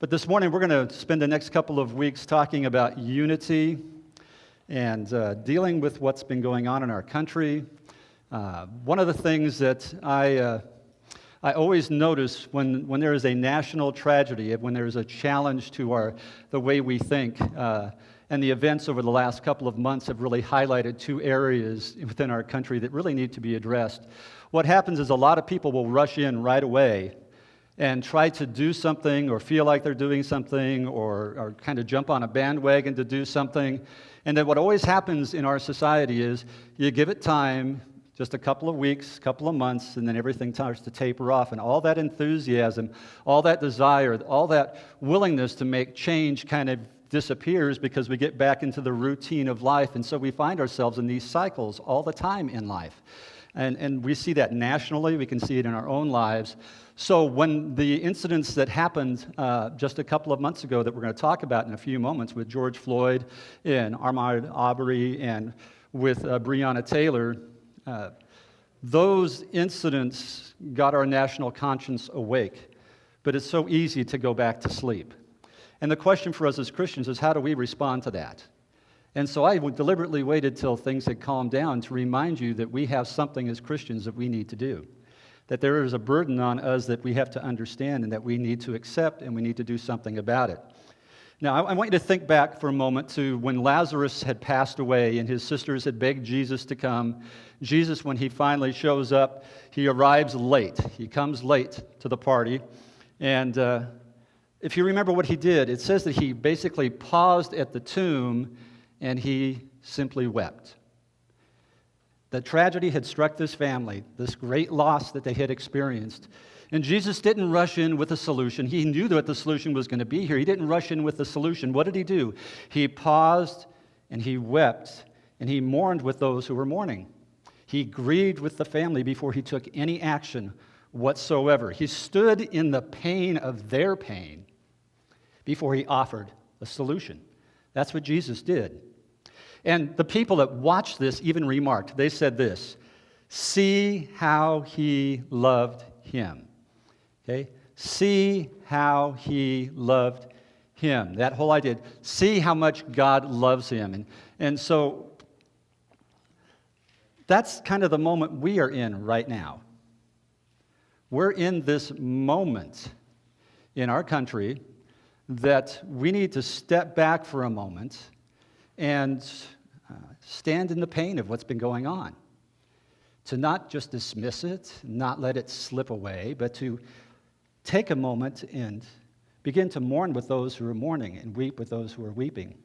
But this morning, we're going to spend the next couple of weeks talking about unity and dealing with what's been going on in our country. One of the things that I always notice when there is a national tragedy, when there is a challenge to the way we think, and the events over the last couple of months have really highlighted two areas within our country that really need to be addressed. What happens is a lot of people will rush in right away and try to do something or feel like they're doing something or kind of jump on a bandwagon to do something. And then what always happens in our society is you give it time, just a couple of weeks, couple of months, and then everything starts to taper off. And all that enthusiasm, all that desire, all that willingness to make change kind of disappears because we get back into the routine of life. And so we find ourselves in these cycles all the time in life. And we see that nationally. We can see it in our own lives. So when the incidents that happened just a couple of months ago that we're going to talk about in a few moments with George Floyd and Ahmaud Arbery and with Breonna Taylor, those incidents got our national conscience awake. But it's so easy to go back to sleep. And the question for us as Christians is, how do we respond to that? And so I deliberately waited till things had calmed down to remind you that we have something as Christians that we need to do. That there is a burden on us that we have to understand and that we need to accept, and we need to do something about it. Now, I want you to think back for a moment to when Lazarus had passed away and his sisters had begged Jesus to come. Jesus, when he finally shows up, he arrives late. He comes late to the party. And if you remember what he did, it says that he basically paused at the tomb and he simply wept. The tragedy had struck this family, this great loss that they had experienced. And Jesus didn't rush in with a solution. He knew that the solution was going to be here. He didn't rush in with the solution. What did he do? He paused and he wept and he mourned with those who were mourning. He grieved with the family before he took any action whatsoever. He stood in the pain of their pain before he offered a solution. That's what Jesus did. And the people that watched this even remarked, they said this, "See how he loved him." Okay? See how he loved him. That whole idea, see how much God loves him. And so that's kind of the moment we are in right now. We're in this moment in our country that we need to step back for a moment and stand in the pain of what's been going on. To not just dismiss it, not let it slip away, but to take a moment and begin to mourn with those who are mourning and weep with those who are weeping.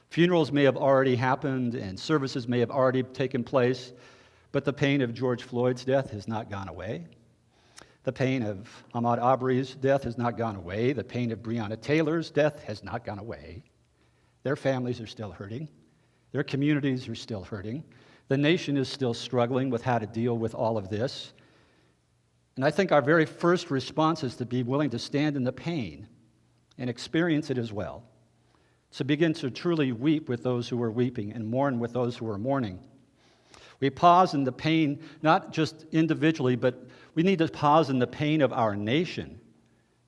Funerals may have already happened and services may have already taken place, but the pain of George Floyd's death has not gone away. The pain of Ahmaud Arbery's death has not gone away. The pain of Breonna Taylor's death has not gone away. Their families are still hurting. Their communities are still hurting. The nation is still struggling with how to deal with all of this. And I think our very first response is to be willing to stand in the pain and experience it as well. To begin to truly weep with those who are weeping and mourn with those who are mourning. We pause in the pain, not just individually, but we need to pause in the pain of our nation.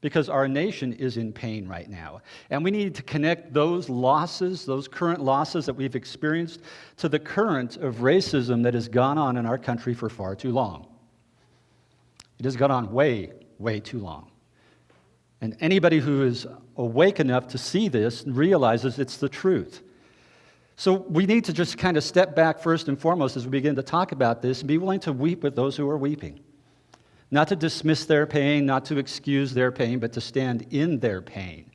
Because our nation is in pain right now. And we need to connect those losses, those current losses that we've experienced, to the current of racism that has gone on in our country for far too long. It has gone on way, way too long. And anybody who is awake enough to see this realizes it's the truth. So we need to just kind of step back first and foremost as we begin to talk about this and be willing to weep with those who are weeping. Not to dismiss their pain, not to excuse their pain, but to stand in their pain.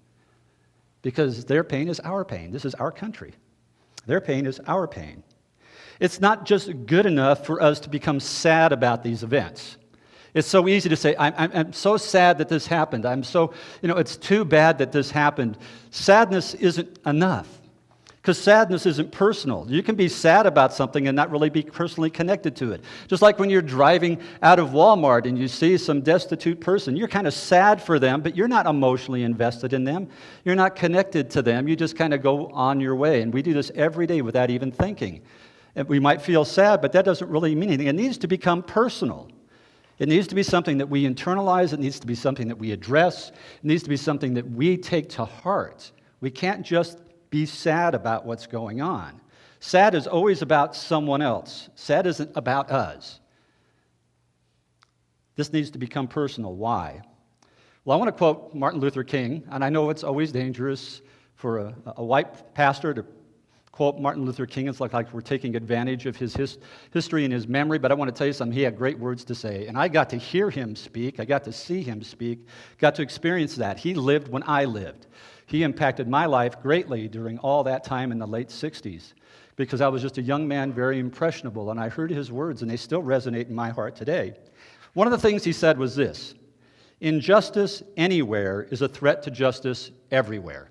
Because their pain is our pain. This is our country. Their pain is our pain. It's not just good enough for us to become sad about these events. It's so easy to say, I'm so sad that this happened. It's too bad that this happened. Sadness isn't enough. Because sadness isn't personal. You can be sad about something and not really be personally connected to it. Just like when you're driving out of Walmart and you see some destitute person, you're kind of sad for them, but you're not emotionally invested in them. You're not connected to them. You just kind of go on your way. And we do this every day without even thinking. And we might feel sad, but that doesn't really mean anything. It needs to become personal. It needs to be something that we internalize. It needs to be something that we address. It needs to be something that we take to heart. We can't just be sad about what's going on. Sad is always about someone else. Sad isn't about us. This needs to become personal. Why? Well, I want to quote Martin Luther King, and I know it's always dangerous for a white pastor to quote Martin Luther King. It's like we're taking advantage of his history and his memory, but I want to tell you something. He had great words to say, and I got to hear him speak. I got to see him speak, got to experience that. He lived when I lived. He impacted my life greatly during all that time in the late 60s because I was just a young man, very impressionable, and I heard his words, and they still resonate in my heart today. One of the things he said was this: injustice anywhere is a threat to justice everywhere.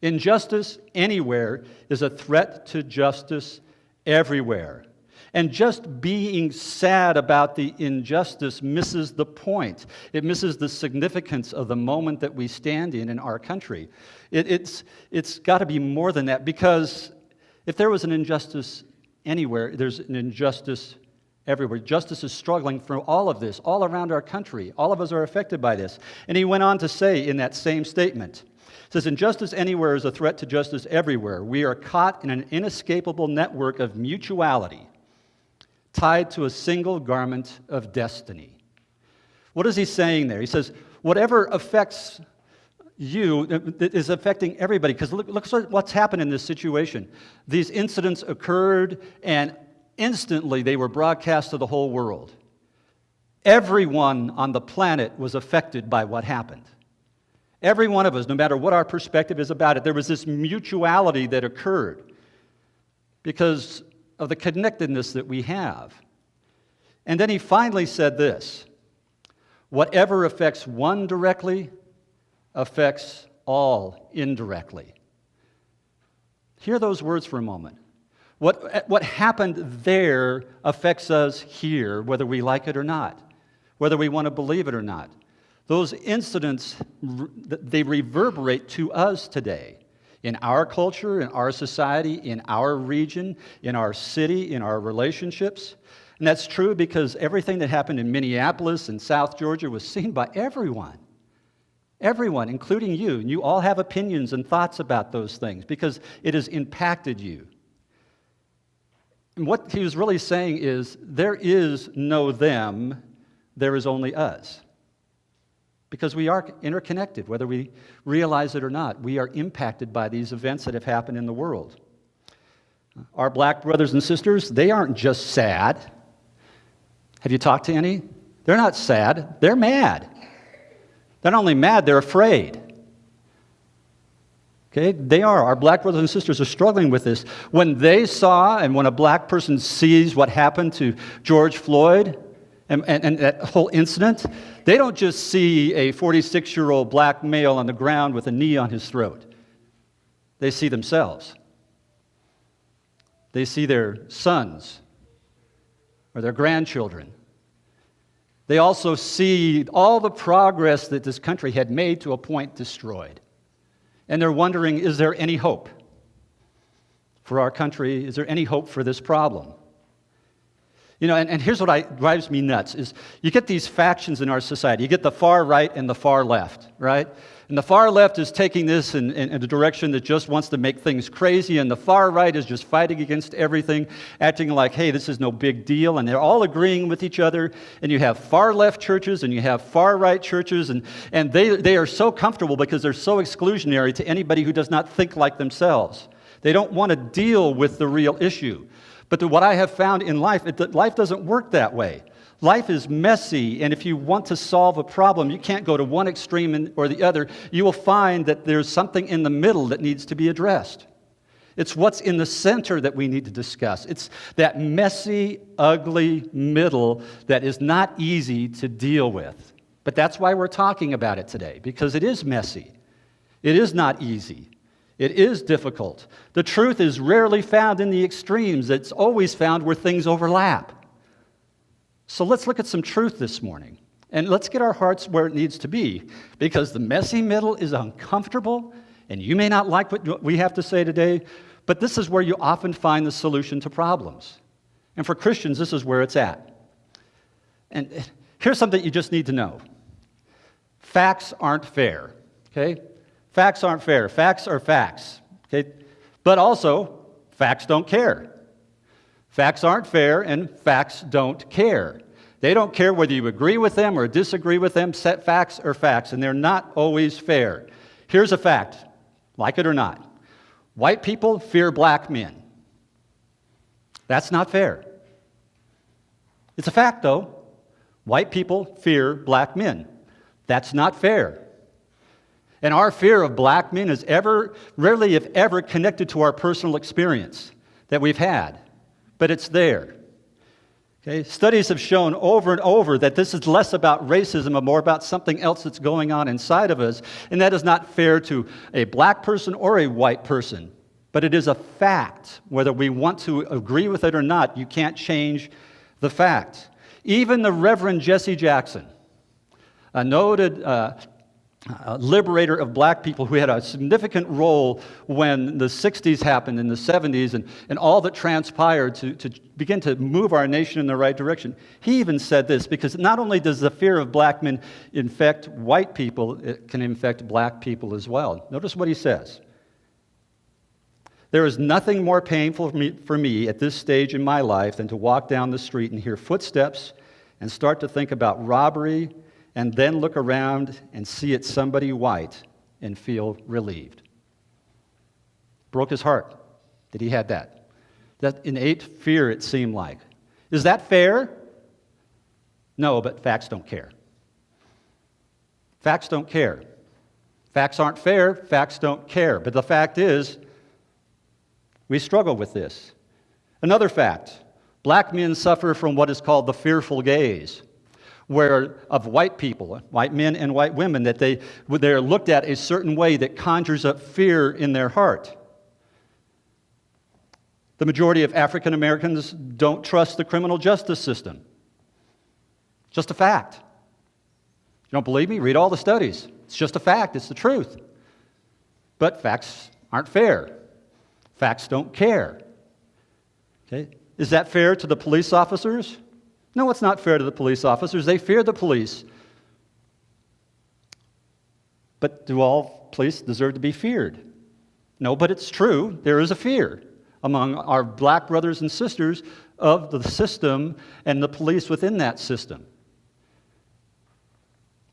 Injustice anywhere is a threat to justice everywhere. And just being sad about the injustice misses the point. It misses the significance of the moment that we stand in our country. It's got to be more than that, because if there was an injustice anywhere, there's an injustice everywhere. Justice is struggling for all of this, all around our country. All of us are affected by this. And he went on to say in that same statement, it says, injustice anywhere is a threat to justice everywhere. We are caught in an inescapable network of mutuality tied to a single garment of destiny. What is he saying there? He says, whatever affects you is affecting everybody. Because look what's happened in this situation. These incidents occurred, and instantly they were broadcast to the whole world. Everyone on the planet was affected by what happened. Every one of us, no matter what our perspective is about it, there was this mutuality that occurred because of the connectedness that we have. And then he finally said this: whatever affects one directly affects all indirectly. Hear those words for a moment. What happened there affects us here, whether we like it or not, whether we want to believe it or not. Those incidents, they reverberate to us today, in our culture, in our society, in our region, in our city, in our relationships. And that's true because everything that happened in Minneapolis and South Georgia was seen by everyone. Everyone, including you. And you all have opinions and thoughts about those things because it has impacted you. And what he was really saying is, there is no them, there is only us. Because we are interconnected, whether we realize it or not. We are impacted by these events that have happened in the world. Our black brothers and sisters, they aren't just sad. Have you talked to any? They're not sad, they're mad. They're not only mad, they're afraid. Okay, they are. Our black brothers and sisters are struggling with this. When they saw, and when a black person sees what happened to George Floyd, and that whole incident, they don't just see a 46-year-old black male on the ground with a knee on his throat. They see themselves. They see their sons or their grandchildren. They also see all the progress that this country had made to a point destroyed. And they're wondering, is there any hope for our country? Is there any hope for this problem? You know, and here's what drives me nuts, is you get these factions in our society. You get the far right and the far left, right? And the far left is taking this in a direction that just wants to make things crazy, and the far right is just fighting against everything, acting like, hey, this is no big deal, and they're all agreeing with each other. And you have far left churches and you have far right churches, and they are so comfortable because they're so exclusionary to anybody who does not think like themselves. They don't want to deal with the real issue. But what I have found in life, life doesn't work that way. Life is messy, and if you want to solve a problem, you can't go to one extreme or the other. You will find that there's something in the middle that needs to be addressed. It's what's in the center that we need to discuss. It's that messy, ugly middle that is not easy to deal with. But that's why we're talking about it today, because it is messy. It is not easy. It is difficult. The truth is rarely found in the extremes. It's always found where things overlap. So let's look at some truth this morning. And let's get our hearts where it needs to be, because the messy middle is uncomfortable, and you may not like what we have to say today, but this is where you often find the solution to problems. And for Christians, this is where it's at. And Here's something you just need to know. Facts aren't fair, okay? Facts aren't fair. Facts are facts, okay? But also, facts don't care. Facts aren't fair, and facts don't care. They don't care whether you agree with them or disagree with them. Set facts are facts, and they're not always fair. Here's a fact, like it or not. White people fear black men. That's not fair. It's a fact, though. White people fear black men. That's not fair. And our fear of black men is rarely, if ever, connected to our personal experience that we've had. But it's there. Okay? Studies have shown over and over that this is less about racism and more about something else that's going on inside of us. And that is not fair to a black person or a white person. But it is a fact. Whether we want to agree with it or not, you can't change the fact. Even the Reverend Jesse Jackson, a noted liberator of black people who had a significant role when the 60s happened and the 70s and all that transpired to begin to move our nation in the right direction. He even said this, because not only does the fear of black men infect white people, it can infect black people as well. Notice what he says. There is nothing more painful for me at this stage in my life than to walk down the street and hear footsteps and start to think about robbery and then look around and see it's somebody white and feel relieved. Broke his heart that he had that. That innate fear, it seemed like. Is that fair? No, but facts don't care. Facts don't care. Facts aren't fair, facts don't care. But the fact is, we struggle with this. Another fact, black men suffer from what is called the fearful gaze, where of white people, white men and white women, that they're looked at a certain way that conjures up fear in their heart. The majority of African Americans don't trust the criminal justice system. Just a fact. You don't believe me? Read all the studies. It's just a fact. It's the truth. But facts aren't fair. Facts don't care. Okay? Is that fair to the police officers? No, it's not fair to the police officers. They fear the police. But do all police deserve to be feared? No, but it's true. There is a fear among our black brothers and sisters of the system and the police within that system.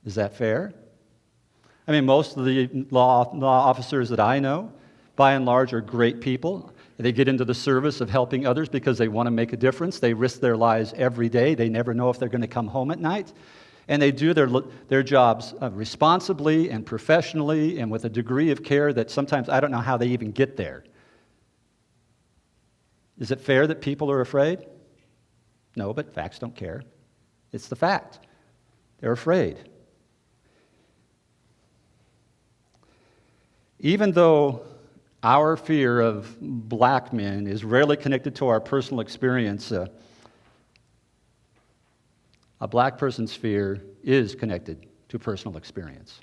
Is that fair? I mean, most of the law officers that I know, by and large, are great people. They get into the service of helping others because they want to make a difference. They risk their lives every day. They never know if they're going to come home at night. And they do their jobs responsibly and professionally and with a degree of care that sometimes I don't know how they even get there. Is it fair that people are afraid? No, but facts don't care. It's the fact. They're afraid. Even though our fear of black men is rarely connected to our personal experience, a black person's fear is connected to personal experience.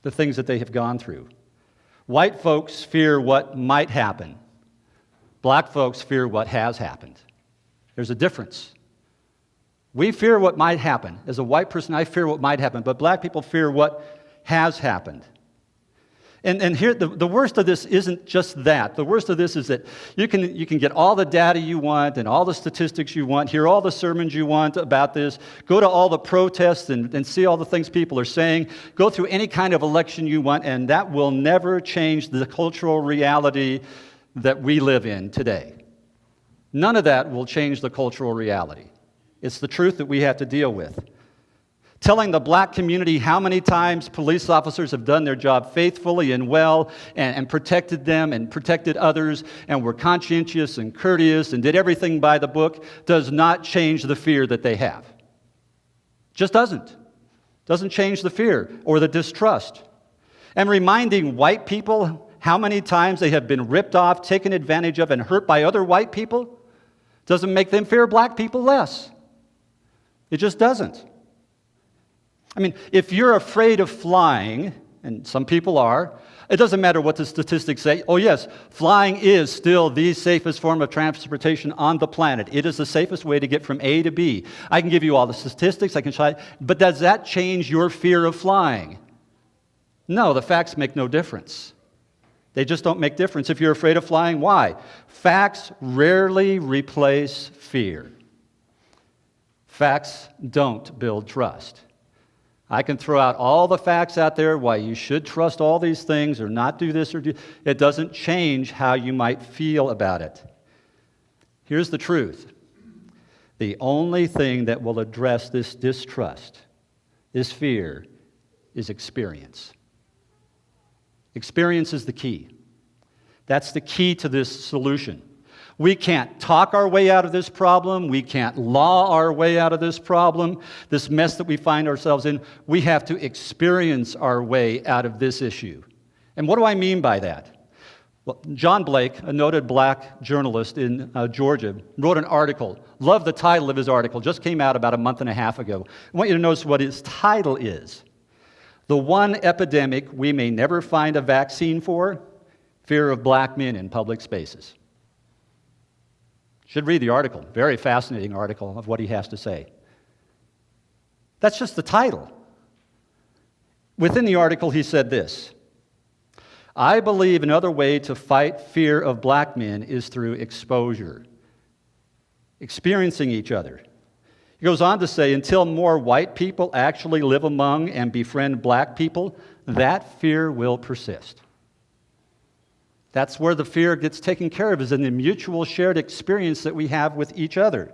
The things that they have gone through. White folks fear what might happen. Black folks fear what has happened. There's a difference. We fear what might happen. As a white person, I fear what might happen, but black people fear what has happened. And here, the worst of this isn't just that. The worst of this is that you can get all the data you want and all the statistics you want, hear all the sermons you want about this, go to all the protests and see all the things people are saying, go through any kind of election you want, and that will never change the cultural reality that we live in today. None of that will change the cultural reality. It's the truth that we have to deal with. Telling the black community how many times police officers have done their job faithfully and well and protected them and protected others and were conscientious and courteous and did everything by the book does not change the fear that they have. Just doesn't. Doesn't change the fear or the distrust. And reminding white people how many times they have been ripped off, taken advantage of, and hurt by other white people doesn't make them fear black people less. It just doesn't. I mean, if you're afraid of flying, and some people are. It doesn't matter what the statistics say. Oh yes, flying is still the safest form of transportation on the planet. It is the safest way to get from A to B. I can give you all the statistics, I can try, but does that change your fear of flying? No, the facts make no difference. They just don't make difference. If you're afraid of flying, why? Facts rarely replace fear. Facts don't build trust. I can throw out all the facts out there why you should trust all these things or not do this or do. It doesn't change how you might feel about it. Here's the truth. The only thing that will address this distrust, this fear, is experience. Experience is the key. That's the key to this solution. We can't talk our way out of this problem. We can't law our way out of this problem, this mess that we find ourselves in. We have to experience our way out of this issue. And what do I mean by that? Well, John Blake, a noted black journalist in Georgia, wrote an article. Love the title of his article. Just came out about a month and a half ago. I want you to notice what his title is. The one epidemic we may never find a vaccine for, fear of black men in public spaces. Should read the article. Very fascinating article of what he has to say. That's just the title. Within the article, he said this: I believe another way to fight fear of black men is through exposure, experiencing each other. He goes on to say, until more white people actually live among and befriend black people, that fear will persist. That's where the fear gets taken care of, is in the mutual shared experience that we have with each other.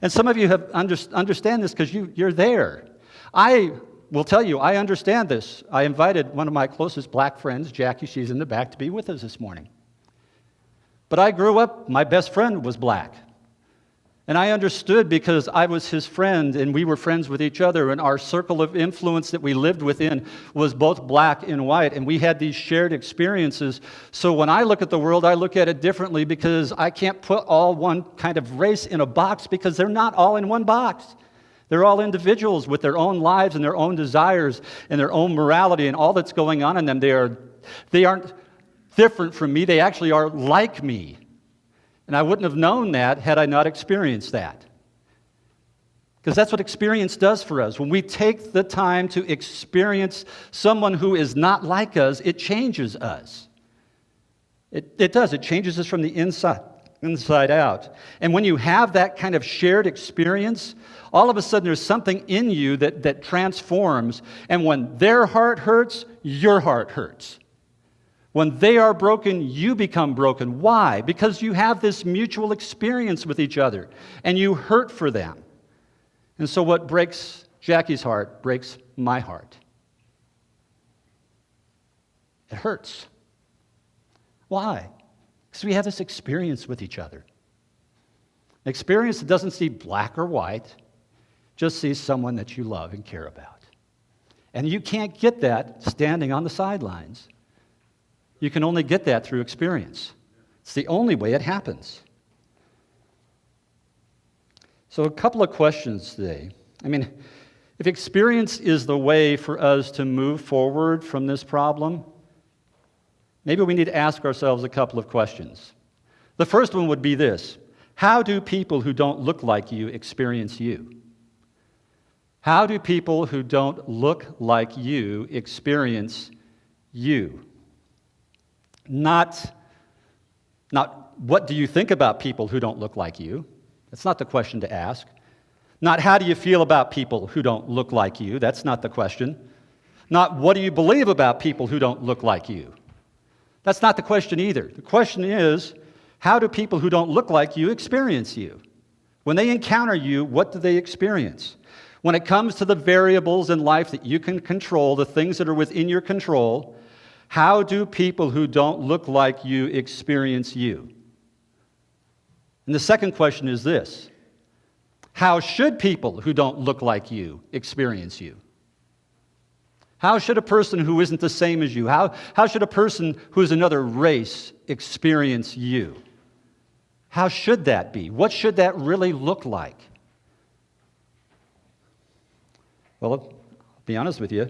And some of you have understand this because you're there. I will tell you, I understand this. I invited one of my closest black friends, Jackie, she's in the back, to be with us this morning. But I grew up, my best friend was black. And I understood because I was his friend and we were friends with each other, and our circle of influence that we lived within was both black and white, and we had these shared experiences. So when I look at the world, I look at it differently because I can't put all one kind of race in a box because they're not all in one box. They're all individuals with their own lives and their own desires and their own morality and all that's going on in them. They aren't different from me. They actually are like me. And I wouldn't have known that had I not experienced that. Because that's what experience does for us. When we take the time to experience someone who is not like us, it changes us. It does. It changes us from the inside out. And when you have that kind of shared experience, all of a sudden there's something in you that transforms. And when their heart hurts, your heart hurts. When they are broken, you become broken. Why? Because you have this mutual experience with each other, and you hurt for them. And so what breaks Jackie's heart breaks my heart. It hurts. Why? Because we have this experience with each other. An experience that doesn't see black or white, just sees someone that you love and care about. And you can't get that standing on the sidelines. You can only get that through experience. It's the only way it happens. So a couple of questions today. If experience is the way for us to move forward from this problem, maybe we need to ask ourselves a couple of questions. The first one would be this: how do people who don't look like you experience you? How do people who don't look like you experience you? Not what do you think about people who don't look like you? That's not the question to ask. Not how do you feel about people who don't look like you? That's not the question. Not what do you believe about people who don't look like you? That's not the question either. The question is, how do people who don't look like you experience you? When they encounter you, what do they experience? When it comes to the variables in life that you can control, the things that are within your control, how do people who don't look like you experience you? And the second question is this: how should people who don't look like you experience you? How should a person who isn't the same as you, how should a person who is another race experience you? How should that be? What should that really look like? Well, I'll be honest with you.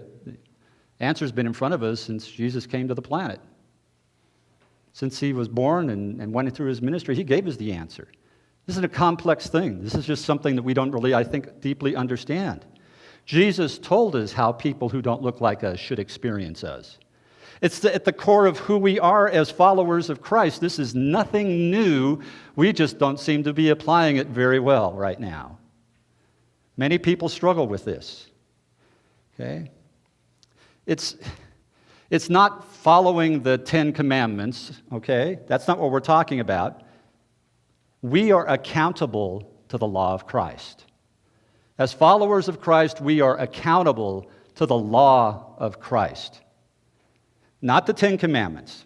Answer's been in front of us since Jesus came to the planet. Since he was born and went through his ministry, he gave us the answer. This isn't a complex thing. This is just something that we don't really, I think, deeply understand. Jesus told us how people who don't look like us should experience us. It's at the core of who we are as followers of Christ. This is nothing new. We just don't seem to be applying it very well right now. Many people struggle with this. Okay? It's not following the 10 Commandments, okay? That's not what we're talking about. We are accountable to the law of Christ. As followers of Christ, we are accountable to the law of Christ. Not the 10 Commandments.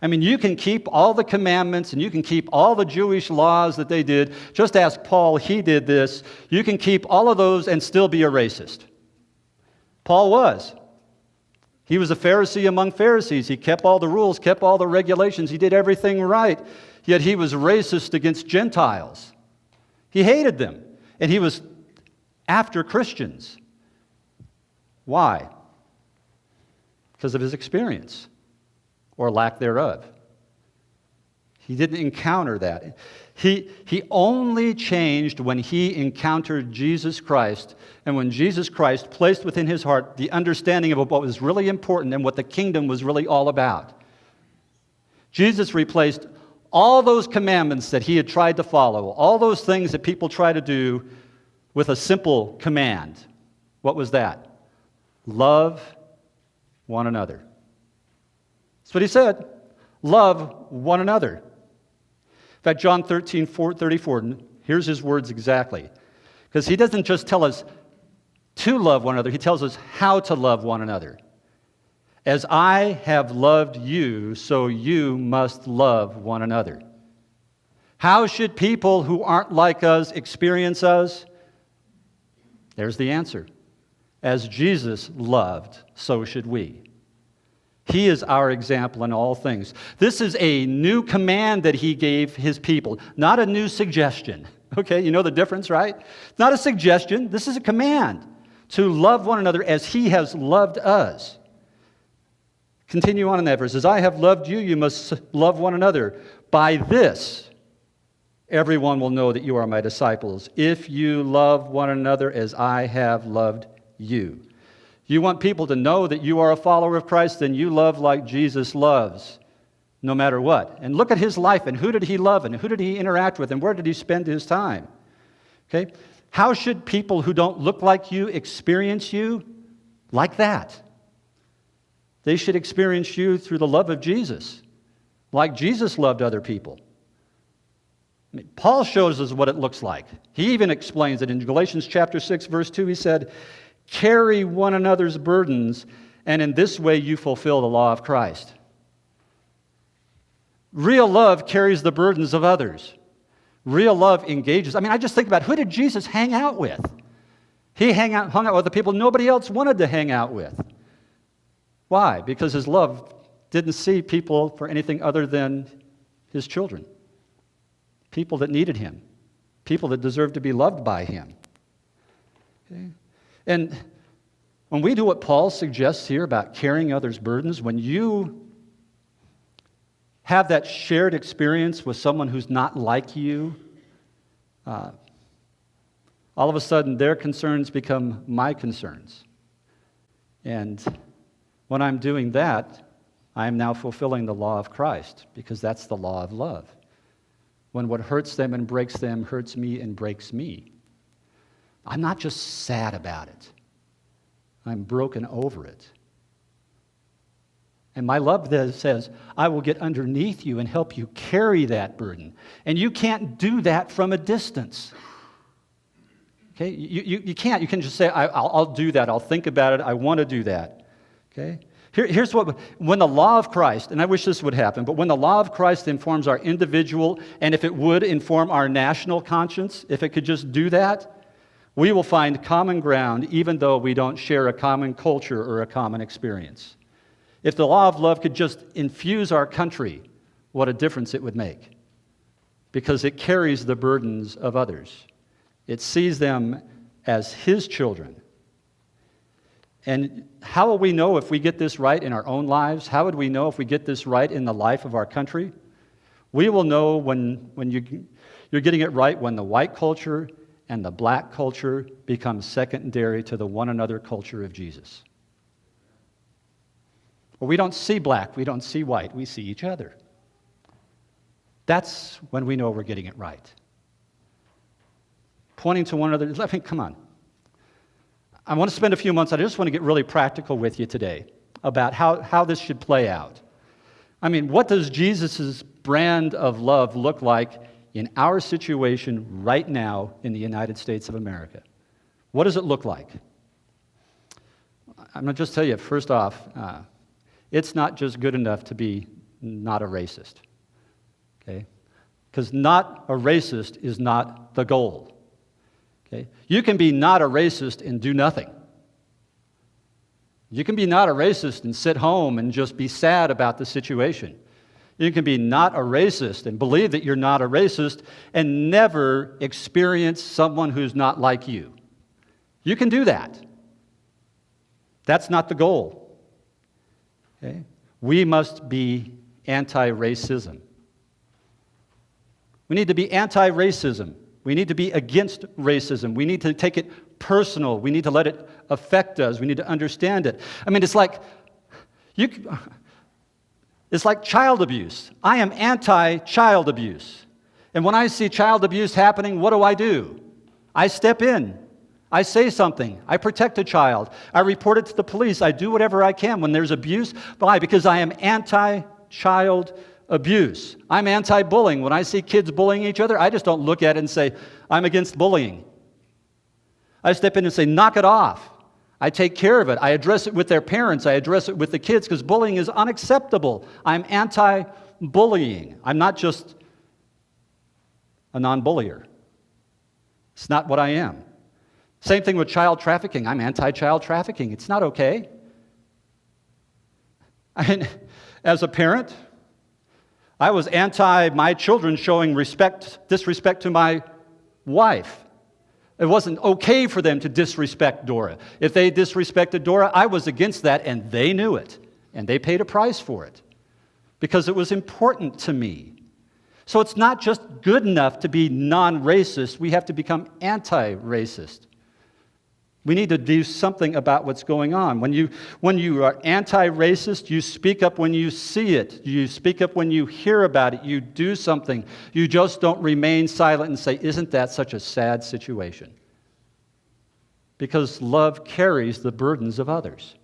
I mean, you can keep all the commandments and you can keep all the Jewish laws that they did. Just ask Paul, he did this. You can keep all of those and still be a racist. Paul was. He was a Pharisee among Pharisees. He kept all the rules, kept all the regulations. He did everything right. Yet he was racist against Gentiles. He hated them. And he was after Christians. Why? Because of his experience or lack thereof. He didn't encounter that. He only changed when he encountered Jesus Christ, and when Jesus Christ placed within his heart the understanding of what was really important and what the kingdom was really all about. Jesus replaced all those commandments that he had tried to follow, all those things that people try to do, with a simple command. What was that? Love one another. That's what he said. Love one another. In fact, John 13:34, here's his words exactly. Because he doesn't just tell us to love one another, he tells us how to love one another. As I have loved you, so you must love one another. How should people who aren't like us experience us? There's the answer. As Jesus loved, so should we. He is our example in all things. This is a new command that he gave his people, not a new suggestion. Okay, you know the difference, right? It's not a suggestion. This is a command to love one another as he has loved us. Continue on in that verse. As I have loved you, you must love one another. By this, everyone will know that you are my disciples, if you love one another as I have loved you. You want people to know that you are a follower of Christ, then you love like Jesus loves, no matter what. And look at his life, and who did he love, and who did he interact with, and where did he spend his time? Okay? How should people who don't look like you experience you? Like that. They should experience you through the love of Jesus, like Jesus loved other people. I mean, Paul shows us what it looks like. He even explains it in Galatians chapter 6, verse 2. He said, carry one another's burdens, and in this way you fulfill the law of Christ. Real love carries the burdens of others. Real love engages. I mean, I just think about, who did Jesus hang out with? He hung out with the people nobody else wanted to hang out with. Why? Because his love didn't see people for anything other than his children. People that needed him. People that deserved to be loved by him. Okay? And when we do what Paul suggests here about carrying others' burdens, when you have that shared experience with someone who's not like you, all of a sudden their concerns become my concerns. And when I'm doing that, I am now fulfilling the law of Christ, because that's the law of love. When what hurts them and breaks them hurts me and breaks me, I'm not just sad about it. I'm broken over it. And my love then says, I will get underneath you and help you carry that burden. And you can't do that from a distance. Okay? You can't. You can just say, I'll do that. I'll think about it. I want to do that. Okay? Here's what, when the law of Christ, and I wish this would happen, but when the law of Christ informs our individual, and if it would inform our national conscience, if it could just do that, we will find common ground even though we don't share a common culture or a common experience. If the law of love could just infuse our country, what a difference it would make. Because it carries the burdens of others. It sees them as his children. And how will we know if we get this right in our own lives? How would we know if we get this right in the life of our country? We will know when you're getting it right when the white culture and the black culture become secondary to the one another culture of Jesus. Well, we don't see black, we don't see white, we see each other. That's when we know we're getting it right. Pointing to one another, I mean, come on. I want to spend a few months, I just want to get really practical with you today about how this should play out. I mean, what does Jesus' brand of love look like in our situation right now in the United States of America? What does it look like? I'm going to just tell you, first off, it's not just good enough to be not a racist, okay? Because not a racist is not the goal. Okay? You can be not a racist and do nothing. You can be not a racist and sit home and just be sad about the situation. You can be not a racist and believe that you're not a racist and never experience someone who's not like you. You can do that. That's not the goal. Okay? We must be anti-racism. We need to be anti-racism. We need to be against racism. We need to take it personal. We need to let it affect us. We need to understand it. I mean, it's like child abuse. I am anti-child abuse. And when I see child abuse happening, what do? I step in. I say something. I protect a child. I report it to the police. I do whatever I can when there's abuse. Why? Because I am anti-child abuse. I'm anti-bullying. When I see kids bullying each other, I just don't look at it and say, I'm against bullying. I step in and say, knock it off. I take care of it. I address it with their parents. I address it with the kids because bullying is unacceptable. I'm anti-bullying. I'm not just a non-bullier. It's not what I am. Same thing with child trafficking. I'm anti-child trafficking. It's not okay. I mean, as a parent, I was anti my children showing disrespect to my wife. It wasn't okay for them to disrespect Dora. If they disrespected Dora, I was against that, and they knew it, and they paid a price for it because it was important to me. So it's not just good enough to be non-racist. We have to become anti-racist. We need to do something about what's going on. When you are anti-racist, you speak up when you see it. You speak up when you hear about it. You do something. You just don't remain silent and say, isn't that such a sad situation? Because love carries the burdens of others.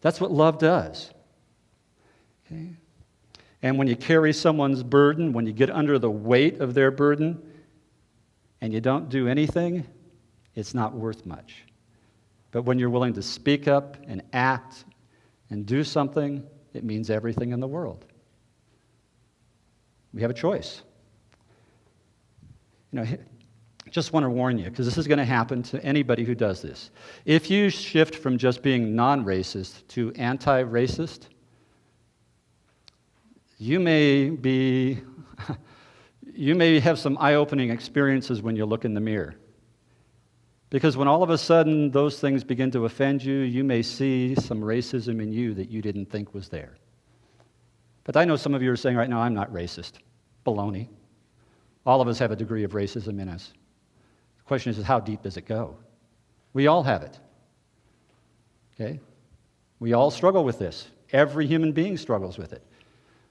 That's what love does. Okay? And when you carry someone's burden, when you get under the weight of their burden, and you don't do anything, it's not worth much. But when you're willing to speak up and act and do something, it means everything in the world. We have a choice. Just want to warn you, because this is going to happen to anybody who does this. If you shift from just being non-racist to anti-racist, you may have some eye-opening experiences when you look in the mirror. Because when all of a sudden those things begin to offend you, you may see some racism in you that you didn't think was there. But I know some of you are saying right now, I'm not racist. Baloney. All of us have a degree of racism in us. The question is, how deep does it go? We all have it. Okay? We all struggle with this. Every human being struggles with it.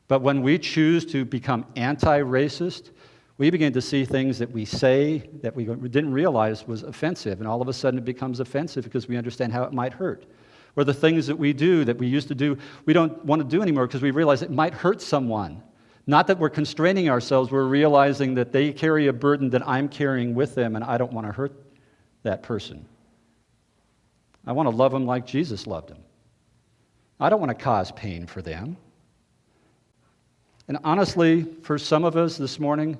But when we choose to become anti-racist, we begin to see things that we say that we didn't realize was offensive, and all of a sudden it becomes offensive because we understand how it might hurt. Or the things that we do that we used to do, we don't want to do anymore because we realize it might hurt someone. Not that we're constraining ourselves, we're realizing that they carry a burden that I'm carrying with them, and I don't want to hurt that person. I want to love them like Jesus loved them. I don't want to cause pain for them. And honestly, for some of us this morning,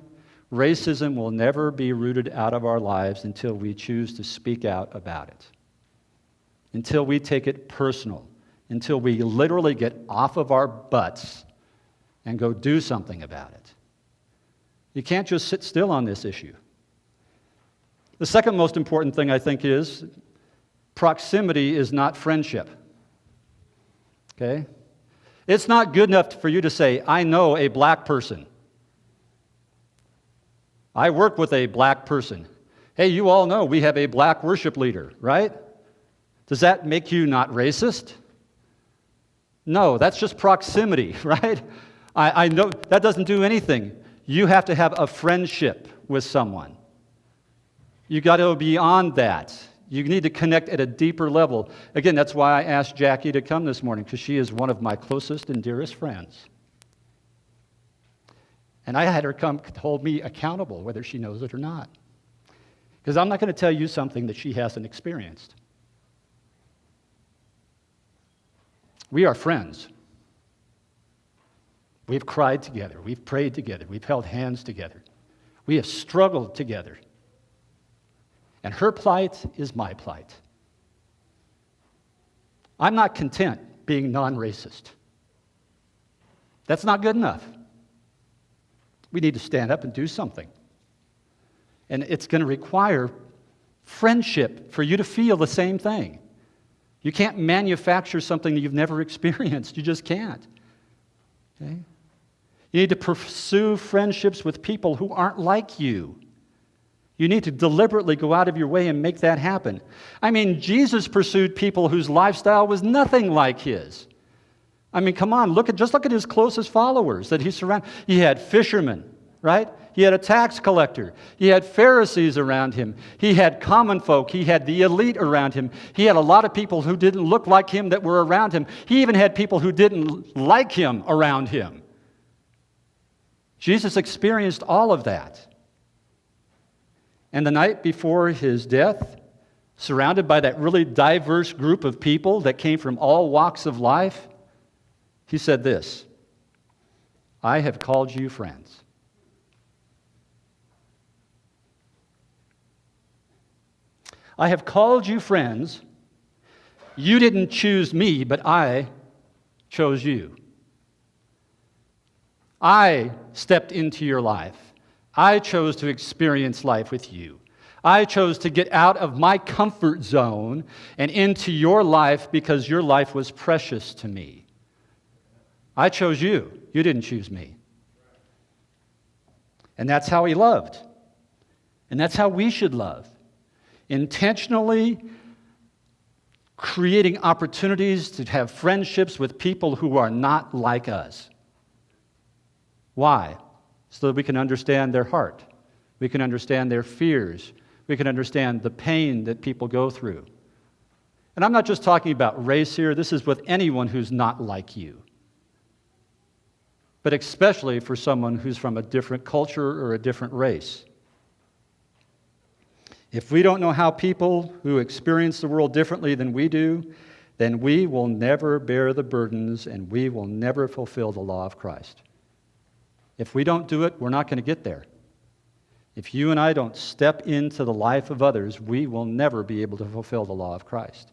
racism will never be rooted out of our lives until we choose to speak out about it. Until we take it personal. Until we literally get off of our butts and go do something about it. You can't just sit still on this issue. The second most important thing, I think, is Proximity is not friendship. Okay? It's not good enough for you to say, I know a black person. I work with a black person. Hey, you all know we have a black worship leader, right? Does that make you not racist? No, that's just proximity, right? I know that doesn't do anything. You have to have a friendship with someone. You got to go beyond that. You need to connect at a deeper level. Again, that's why I asked Jackie to come this morning, because she is one of my closest and dearest friends. And I had her come hold me accountable, whether she knows it or not. Because I'm not going to tell you something that she hasn't experienced. We are friends. We've cried together. We've prayed together. We've held hands together. We have struggled together. And her plight is my plight. I'm not content being non-racist. That's not good enough. We need to stand up and do something. And it's going to require friendship for you to feel the same thing. You can't manufacture something that you've never experienced. You just can't. Okay? You need to pursue friendships with people who aren't like you. You need to deliberately go out of your way and make that happen. I mean, Jesus pursued people whose lifestyle was nothing like his. I mean, come on, look at his closest followers that he surrounded. He had fishermen, right? He had a tax collector. He had Pharisees around him. He had common folk. He had the elite around him. He had a lot of people who didn't look like him that were around him. He even had people who didn't like him around him. Jesus experienced all of that. And the night before his death, surrounded by that really diverse group of people that came from all walks of life, he said this, I have called you friends. I have called you friends. You didn't choose me, but I chose you. I stepped into your life. I chose to experience life with you. I chose to get out of my comfort zone and into your life because your life was precious to me. I chose you. You didn't choose me. And that's how he loved. And that's how we should love. Intentionally creating opportunities to have friendships with people who are not like us. Why? So that we can understand their heart. We can understand their fears. We can understand the pain that people go through. And I'm not just talking about race here. This is with anyone who's not like you. But especially for someone who's from a different culture or a different race. If we don't know how people who experience the world differently than we do, then we will never bear the burdens and we will never fulfill the law of Christ. If we don't do it, we're not going to get there. If you and I don't step into the life of others, we will never be able to fulfill the law of Christ.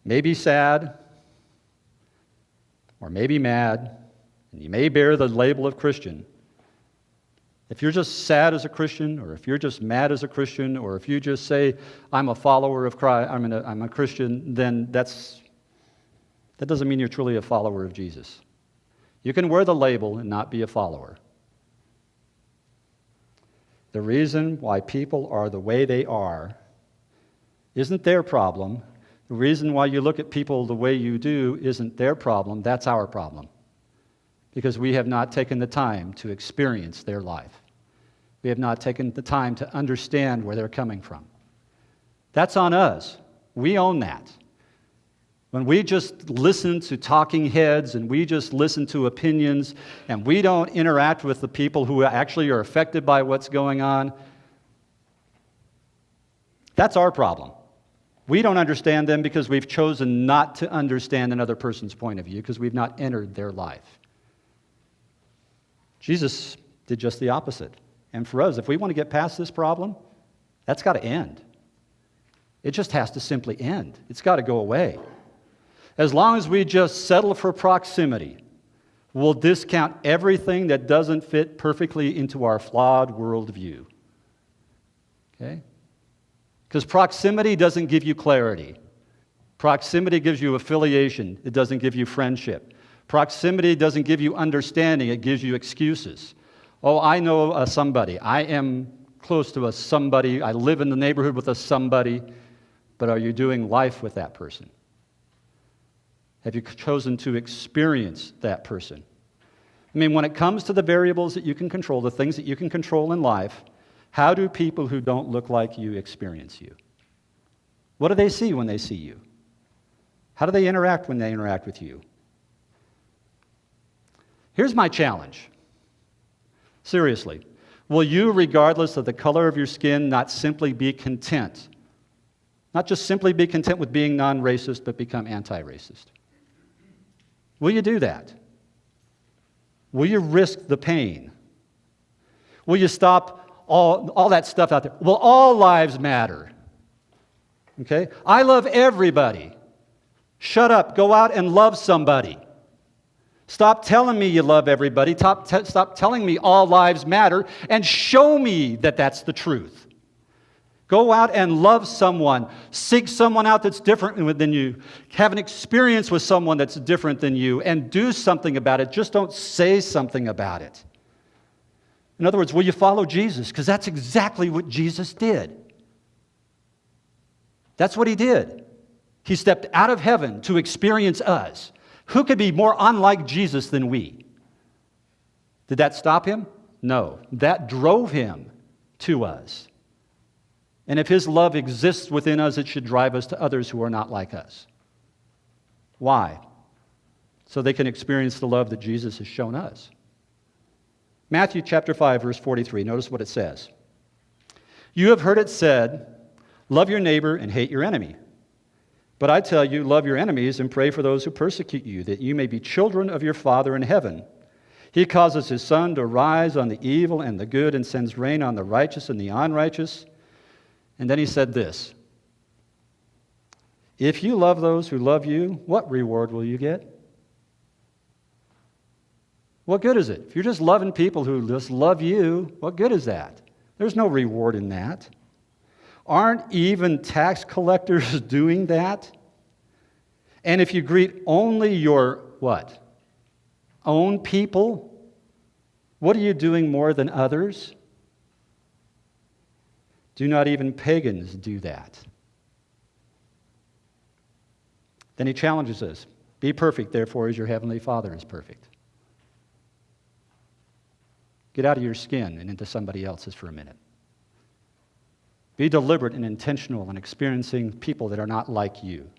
Maybe sad, or maybe mad, and you may bear the label of Christian. If you're just sad as a Christian, or if you're just mad as a Christian, or if you just say, I'm a follower of Christ, I'm a Christian, then that doesn't mean you're truly a follower of Jesus. You can wear the label and not be a follower. The reason why people are the way they are isn't their problem. The reason why you look at people the way you do isn't their problem. That's our problem. Because we have not taken the time to experience their life. We have not taken the time to understand where they're coming from. That's on us. We own that. When we just listen to talking heads and we just listen to opinions and we don't interact with the people who actually are affected by what's going on, that's our problem. We don't understand them because we've chosen not to understand another person's point of view because we've not entered their life. Jesus did just the opposite. And for us, if we want to get past this problem, that's got to end. It just has to simply end. It's got to go away. As long as we just settle for proximity, we'll discount everything that doesn't fit perfectly into our flawed worldview. Okay? Because proximity doesn't give you clarity. Proximity gives you affiliation. It doesn't give you friendship. Proximity doesn't give you understanding. It gives you excuses. Oh, I know a somebody. I am close to a somebody. I live in the neighborhood with a somebody. But are you doing life with that person? Have you chosen to experience that person? I mean, when it comes to the variables that you can control, the things that you can control in life, how do people who don't look like you experience you? What do they see when they see you? How do they interact when they interact with you? Here's my challenge. Seriously, will you, regardless of the color of your skin, not simply be content? Not just simply be content with being non-racist, but become anti-racist? Will you do that? Will you risk the pain? Will you stop all that stuff out there? Will all lives matter? Okay? I love everybody. Shut up. Go out and love somebody. Stop telling me you love everybody. Stop telling me all lives matter, and show me that that's the truth. Go out and love someone. Seek someone out that's different than you. Have an experience with someone that's different than you, and do something about it. Just don't say something about it. In other words, will you follow Jesus? Because that's exactly what Jesus did. That's what he did. He stepped out of heaven to experience us. Who could be more unlike Jesus than we? Did that stop him? No. That drove him to us. And if his love exists within us, it should drive us to others who are not like us. Why? So they can experience the love that Jesus has shown us. Matthew chapter 5, verse 43. Notice what it says. You have heard it said, love your neighbor and hate your enemy. But I tell you, love your enemies and pray for those who persecute you, that you may be children of your Father in heaven. He causes his sun to rise on the evil and the good and sends rain on the righteous and the unrighteous. And then he said this, if you love those who love you, what reward will you get? What good is it? If you're just loving people who just love you, what good is that? There's no reward in that. Aren't even tax collectors doing that? And if you greet only your, what? Own people, what are you doing more than others? Do not even pagans do that? Then he challenges us. Be perfect, therefore, as your heavenly Father is perfect. Get out of your skin and into somebody else's for a minute. Be deliberate and intentional in experiencing people that are not like you.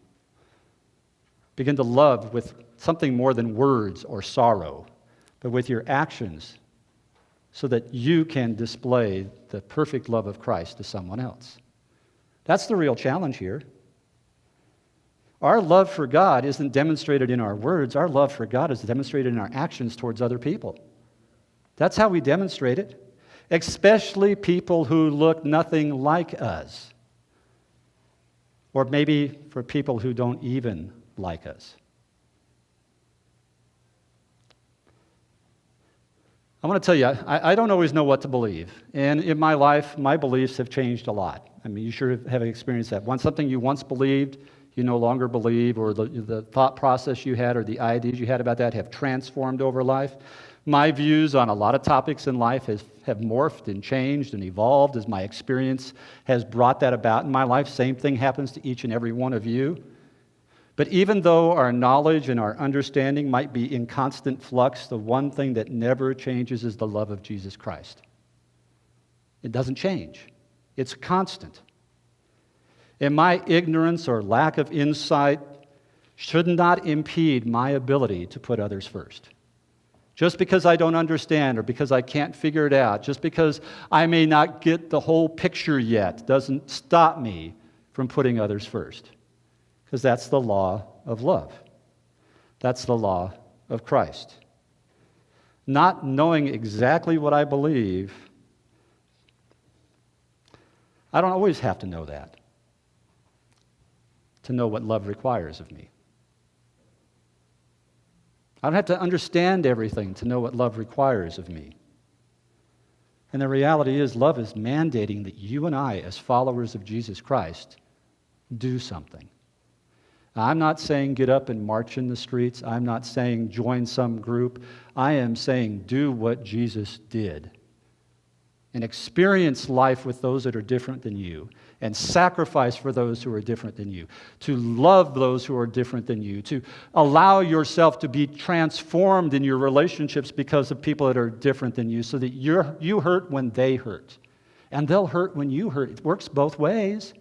Begin to love with something more than words or sorrow, but with your actions, so that you can display the perfect love of Christ to someone else. That's the real challenge here. Our love for God isn't demonstrated in our words. Our love for God is demonstrated in our actions towards other people. That's how we demonstrate it. Especially people who look nothing like us. Or maybe for people who don't even like us. I want to tell you, I don't always know what to believe. And in my life, my beliefs have changed a lot. I mean, you sure have experienced that. Something you once believed, you no longer believe, or the thought process you had or the ideas you had about that have transformed over life. My views on a lot of topics in life have morphed and changed and evolved as my experience has brought that about in my life. Same thing happens to each and every one of you. But even though our knowledge and our understanding might be in constant flux, the one thing that never changes is the love of Jesus Christ. It doesn't change. It's constant. And my ignorance or lack of insight should not impede my ability to put others first. Just because I don't understand or because I can't figure it out, just because I may not get the whole picture yet, doesn't stop me from putting others first. Because that's the law of love. That's the law of Christ. Not knowing exactly what I believe, I don't always have to know that to know what love requires of me. I don't have to understand everything to know what love requires of me. And the reality is, love is mandating that you and I, as followers of Jesus Christ, do something. I'm not saying get up and march in the streets. I'm not saying join some group. I am saying do what Jesus did and experience life with those that are different than you and sacrifice for those who are different than you, to love those who are different than you, to allow yourself to be transformed in your relationships because of people that are different than you so that you hurt when they hurt and they'll hurt when you hurt. It works both ways.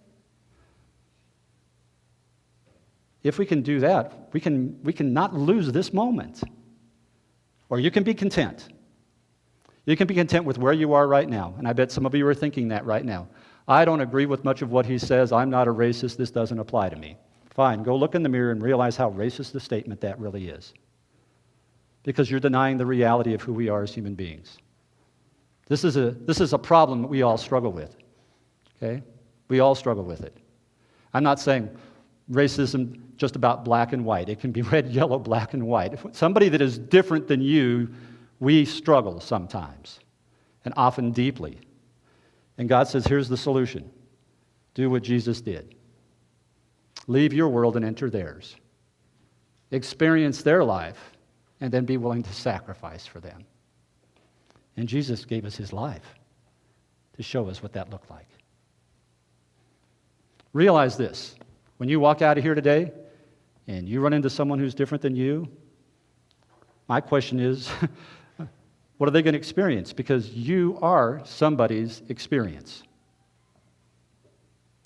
If we can do that, we can not lose this moment. Or you can be content. You can be content with where you are right now. And I bet some of you are thinking that right now. I don't agree with much of what he says. I'm not a racist. This doesn't apply to me. Fine, go look in the mirror and realize how racist a statement that really is. Because you're denying the reality of who we are as human beings. This is a problem that we all struggle with. Okay? We all struggle with it. I'm not saying racism just about black and white. It can be red, yellow, black, and white. If somebody that is different than you, we struggle sometimes, and often deeply. And God says, here's the solution. Do what Jesus did. Leave your world and enter theirs. Experience their life, and then be willing to sacrifice for them. And Jesus gave us his life to show us what that looked like. Realize this. When you walk out of here today and you run into someone who's different than you, my question is, what are they going to experience? Because you are somebody's experience.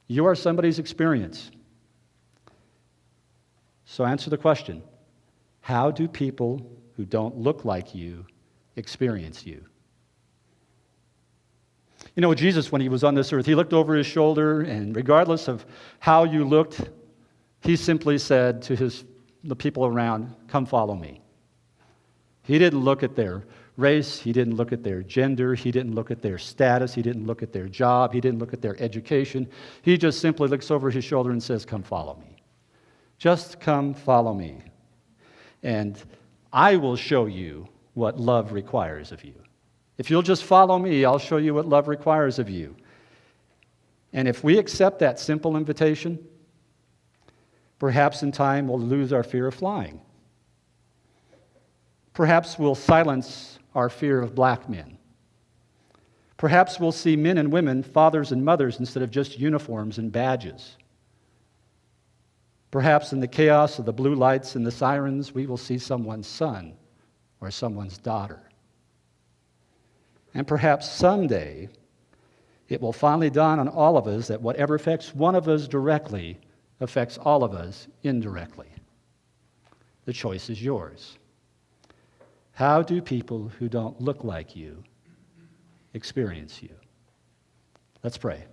You are somebody's experience. So answer the question, how do people who don't look like you experience you? You know, Jesus, when he was on this earth, he looked over his shoulder, and regardless of how you looked, he simply said to the people around, come follow me. He didn't look at their race, he didn't look at their gender, he didn't look at their status, he didn't look at their job, he didn't look at their education. He just simply looks over his shoulder and says, come follow me. Just come follow me. And I will show you what love requires of you. If you'll just follow me, I'll show you what love requires of you. And if we accept that simple invitation, perhaps in time we'll lose our fear of flying. Perhaps we'll silence our fear of black men. Perhaps we'll see men and women, fathers and mothers, instead of just uniforms and badges. Perhaps in the chaos of the blue lights and the sirens, we will see someone's son or someone's daughter. And perhaps someday it will finally dawn on all of us that whatever affects one of us directly affects all of us indirectly. The choice is yours. How do people who don't look like you experience you? Let's pray.